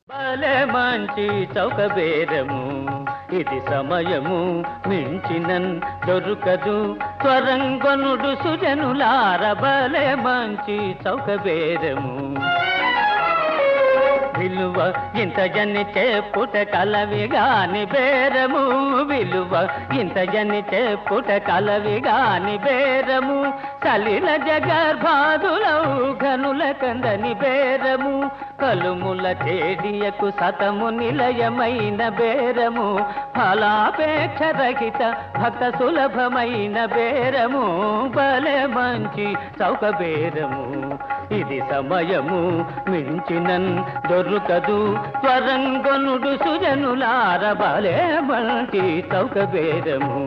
భలే మంచి చౌక బేరము ఇది సమయము మించినన్ దొరకదు త్వరంగొనుడు సుజనులార భలే మంచి చౌక బేరము విలువ ఇంత జని చెప్పుట కలవిగాని బేరము విలువ ఇంత జని చెప్పుట కలవిగాని బేరము సలిల జగర్భాదులౌ ఘనుల కందని బేరము కలుముల చేడియకు సతము నిలయమైన బేరము ఫలాపేక్ష రహిత భక్త సులభమైన బేరము భలే మంచి చౌక బేరము ఇది సమయము మించినన్ దొరకదు త్వరంగొనుడు సుజనులార భలే మంచి చౌక బేరము